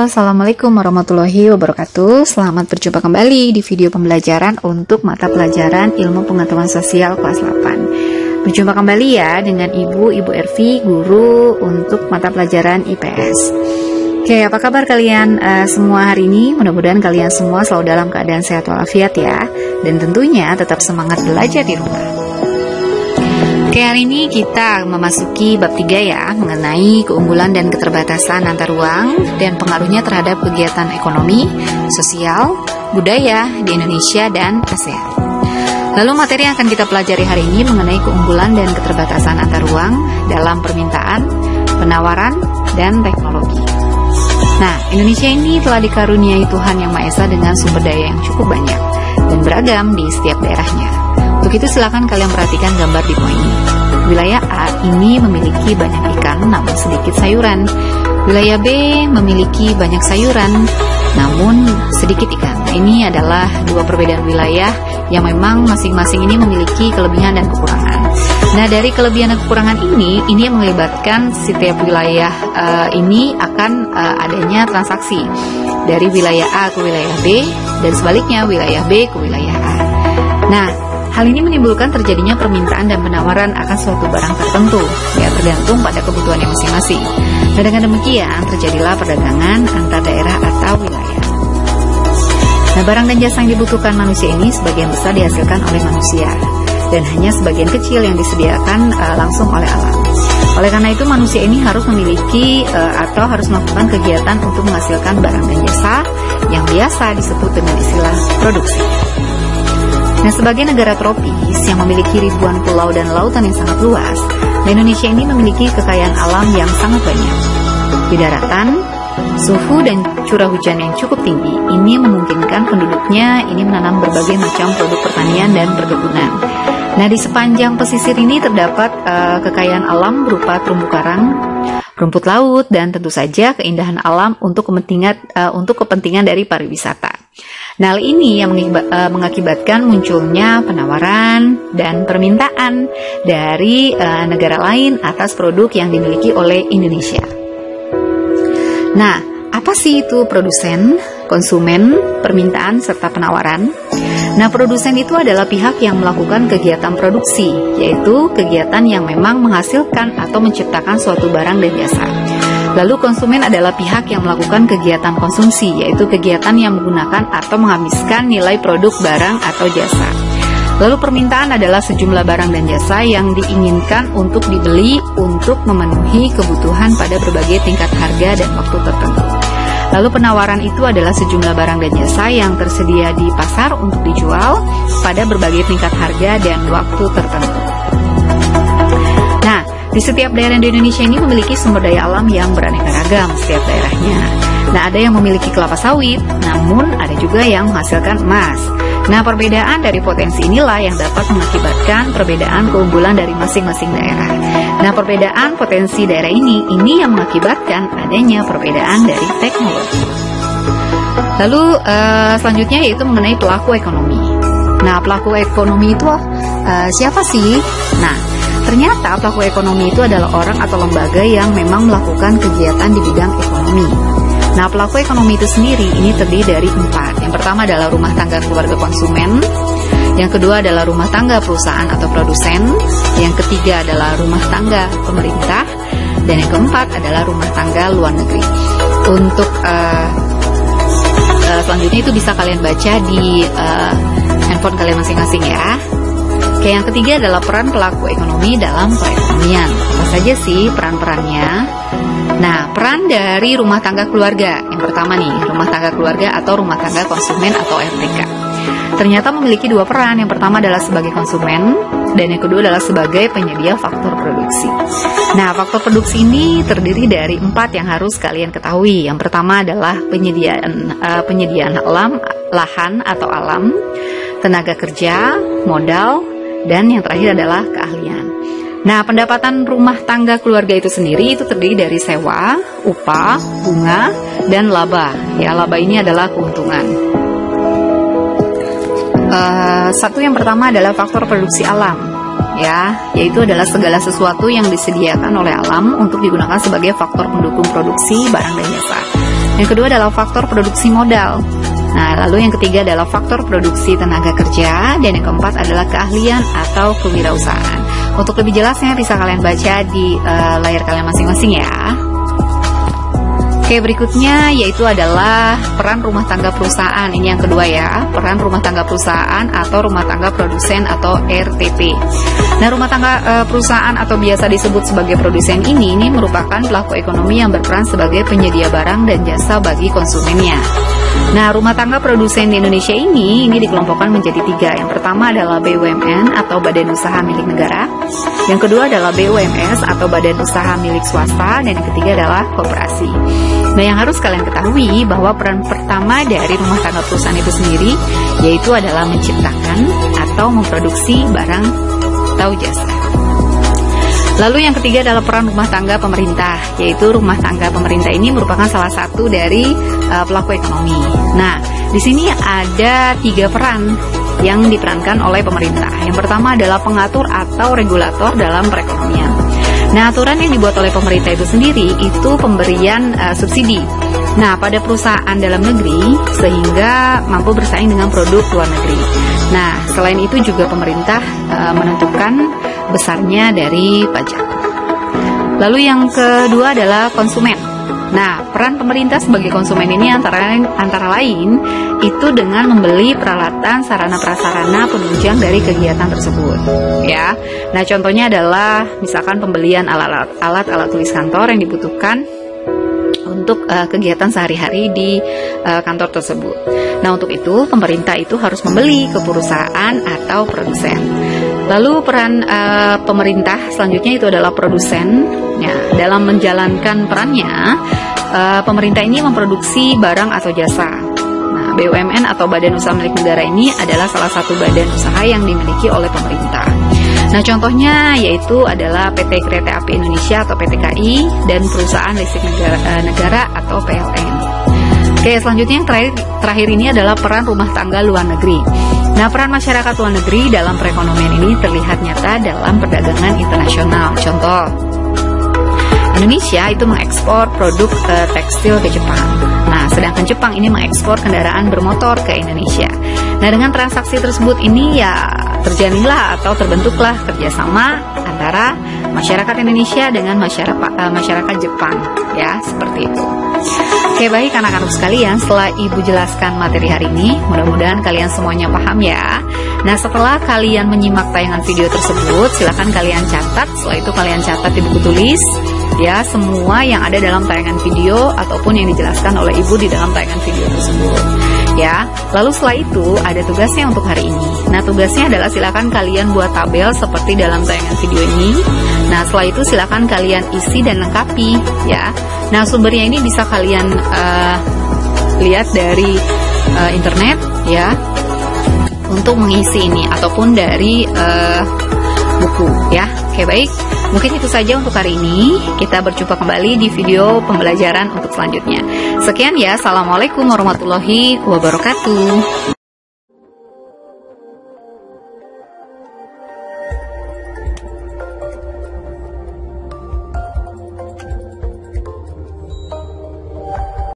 Assalamualaikum warahmatullahi wabarakatuh. Selamat berjumpa kembali di video pembelajaran untuk mata pelajaran Ilmu Pengetahuan Sosial kelas 8. Berjumpa kembali ya dengan Ibu Ervi, guru untuk mata pelajaran IPS. Oke, apa kabar kalian semua hari ini? Mudah-mudahan kalian semua selalu dalam keadaan sehat walafiat ya. Dan tentunya tetap semangat belajar di rumah. Oke, hari ini kita memasuki bab 3 ya, mengenai keunggulan dan keterbatasan antar ruang dan pengaruhnya terhadap kegiatan ekonomi, sosial, budaya di Indonesia dan ASEAN. Lalu materi yang akan kita pelajari hari ini mengenai keunggulan dan keterbatasan antar ruang dalam permintaan, penawaran, dan teknologi. Nah, Indonesia ini telah dikaruniai Tuhan Yang Maha Esa dengan sumber daya yang cukup banyak dan beragam di setiap daerahnya. Untuk itu silakan kalian perhatikan gambar di poin ini. Wilayah A ini memiliki banyak ikan namun sedikit sayuran. Wilayah B memiliki banyak sayuran namun sedikit ikan. Nah, ini adalah dua perbedaan wilayah yang memang masing-masing ini memiliki kelebihan dan kekurangan. Nah, dari kelebihan dan kekurangan ini yang melibatkan setiap wilayah ini akan adanya transaksi dari wilayah A ke wilayah B dan sebaliknya wilayah B ke wilayah A. Nah, hal ini menimbulkan terjadinya permintaan dan penawaran akan suatu barang tertentu, ya tergantung pada kebutuhannya masing-masing. Nah, dengan demikian terjadilah perdagangan antar daerah atau wilayah. Nah, barang dan jasa yang dibutuhkan manusia ini sebagian besar dihasilkan oleh manusia dan hanya sebagian kecil yang disediakan langsung oleh alam. Oleh karena itu manusia ini harus memiliki atau harus melakukan kegiatan untuk menghasilkan barang dan jasa yang biasa disebut dengan istilah produksi. Nah, sebagai negara tropis yang memiliki ribuan pulau dan lautan yang sangat luas, Indonesia ini memiliki kekayaan alam yang sangat banyak. Di daratan, suhu dan curah hujan yang cukup tinggi ini memungkinkan penduduknya ini menanam berbagai macam produk pertanian dan perkebunan. Nah, di sepanjang pesisir ini terdapat kekayaan alam berupa terumbu karang, rumput laut, dan tentu saja keindahan alam untuk kepentingan dari pariwisata. Nah, hal ini yang mengakibatkan munculnya penawaran dan permintaan dari negara lain atas produk yang dimiliki oleh Indonesia. Nah, apa sih itu produsen, konsumen, permintaan, serta penawaran? Nah, produsen itu adalah pihak yang melakukan kegiatan produksi, yaitu kegiatan yang memang menghasilkan atau menciptakan suatu barang dan jasa. Lalu konsumen adalah pihak yang melakukan kegiatan konsumsi, yaitu kegiatan yang menggunakan atau menghabiskan nilai produk barang atau jasa. Lalu permintaan adalah sejumlah barang dan jasa yang diinginkan untuk dibeli untuk memenuhi kebutuhan pada berbagai tingkat harga dan waktu tertentu. Lalu penawaran itu adalah sejumlah barang dan jasa yang tersedia di pasar untuk dijual pada berbagai tingkat harga dan waktu tertentu. Nah, di setiap daerah di Indonesia ini memiliki sumber daya alam yang beraneka ragam setiap daerahnya. Nah, ada yang memiliki kelapa sawit, namun ada juga yang menghasilkan emas. Nah, perbedaan dari potensi inilah yang dapat mengakibatkan perbedaan keunggulan dari masing-masing daerah. Nah, perbedaan potensi daerah ini yang mengakibatkan adanya perbedaan dari teknologi. Lalu selanjutnya yaitu mengenai pelaku ekonomi. Nah, pelaku ekonomi itu siapa sih? Nah, ternyata pelaku ekonomi itu adalah orang atau lembaga yang memang melakukan kegiatan di bidang ekonomi. Nah, pelaku ekonomi itu sendiri ini terdiri dari 4. Yang pertama adalah rumah tangga keluarga konsumen. Yang kedua adalah rumah tangga perusahaan atau produsen. Yang ketiga adalah rumah tangga pemerintah. Dan yang keempat adalah rumah tangga luar negeri. Untuk selanjutnya itu bisa kalian baca di handphone kalian masing-masing ya. Oke, yang ketiga adalah peran pelaku ekonomi dalam perekonomian. Apa saja sih peran-perannya? Nah, peran dari rumah tangga keluarga. Yang pertama nih, rumah tangga keluarga atau rumah tangga konsumen atau RTK. Ternyata memiliki 2 peran. Yang pertama adalah sebagai konsumen dan yang kedua adalah sebagai penyedia faktor produksi. Nah, faktor produksi ini terdiri dari 4 yang harus kalian ketahui. Yang pertama adalah penyediaan lahan atau alam, tenaga kerja, modal, dan yang terakhir adalah keahlian. Nah, pendapatan rumah tangga keluarga itu sendiri itu terdiri dari sewa, upah, bunga, dan laba. Ya, laba ini adalah keuntungan. Yang pertama adalah faktor produksi alam. Ya, yaitu adalah segala sesuatu yang disediakan oleh alam untuk digunakan sebagai faktor pendukung produksi barang dan jasa. Yang kedua adalah faktor produksi modal. Nah, lalu yang ketiga adalah faktor produksi tenaga kerja, dan yang keempat adalah keahlian atau kewirausahaan. Untuk lebih jelasnya bisa kalian baca di layar kalian masing-masing ya. Oke, berikutnya yaitu adalah peran rumah tangga perusahaan. Ini yang kedua ya, peran rumah tangga perusahaan atau rumah tangga produsen atau RTP. Nah, rumah tangga perusahaan atau biasa disebut sebagai produsen ini merupakan pelaku ekonomi yang berperan sebagai penyedia barang dan jasa bagi konsumennya. Nah, rumah tangga produsen di Indonesia ini dikelompokkan menjadi 3. Yang pertama adalah BUMN atau Badan Usaha Milik Negara. Yang kedua adalah BUMS atau Badan Usaha Milik Swasta, dan yang ketiga adalah koperasi. Nah, yang harus kalian ketahui bahwa peran pertama dari rumah tangga perusahaan itu sendiri yaitu adalah menciptakan atau memproduksi barang atau jasa. Lalu yang ketiga adalah peran rumah tangga pemerintah, yaitu rumah tangga pemerintah ini merupakan salah satu dari pelaku ekonomi. Nah, di sini ada 3 peran yang diperankan oleh pemerintah. Yang pertama adalah pengatur atau regulator dalam perekonomian. Nah, aturan yang dibuat oleh pemerintah itu sendiri itu pemberian subsidi. Nah, pada perusahaan dalam negeri sehingga mampu bersaing dengan produk luar negeri. Nah, selain itu juga pemerintah menentukan besarnya dari pajak. Lalu yang kedua adalah konsumen. Nah, peran pemerintah sebagai konsumen ini antara lain itu dengan membeli peralatan sarana prasarana penunjang dari kegiatan tersebut, ya. Nah, contohnya adalah misalkan pembelian alat tulis kantor yang dibutuhkan untuk kegiatan sehari-hari di kantor tersebut. Nah, untuk itu pemerintah itu harus membeli ke perusahaan atau produsen. Lalu peran pemerintah selanjutnya itu adalah produsen. Ya, dalam menjalankan perannya, pemerintah ini memproduksi barang atau jasa. Nah, BUMN atau Badan Usaha Milik Negara ini adalah salah satu badan usaha yang dimiliki oleh pemerintah. Nah, contohnya yaitu adalah PT Kereta Api Indonesia atau PT KAI dan Perusahaan Listrik Negara atau PLN. Oke, selanjutnya yang terakhir ini adalah peran rumah tangga luar negeri. Nah, peran masyarakat luar negeri dalam perekonomian ini terlihat nyata dalam perdagangan internasional. Contoh, Indonesia itu mengekspor produk tekstil ke Jepang. Nah, sedangkan Jepang ini mengekspor kendaraan bermotor ke Indonesia. Nah, dengan transaksi tersebut ini ya terjalinlah atau terbentuklah kerjasama antara masyarakat Indonesia dengan masyarakat Jepang, ya, seperti itu. Oke, baik anak-anak sekalian, setelah Ibu jelaskan materi hari ini, mudah-mudahan kalian semuanya paham ya. Nah, setelah kalian menyimak tayangan video tersebut, silakan kalian catat. Setelah itu kalian catat di buku tulis ya semua yang ada dalam tayangan video ataupun yang dijelaskan oleh Ibu di dalam tayangan video tersebut. Ya, lalu setelah itu ada tugasnya untuk hari ini. Nah, tugasnya adalah silakan kalian buat tabel seperti dalam tayangan video ini. Nah, setelah itu silakan kalian isi dan lengkapi ya. Nah, sumbernya ini bisa kalian lihat dari internet ya untuk mengisi ini ataupun dari buku ya. Oke, baik. Mungkin itu saja untuk hari ini. Kita berjumpa kembali di video pembelajaran untuk selanjutnya. Sekian ya. Assalamualaikum warahmatullahi wabarakatuh.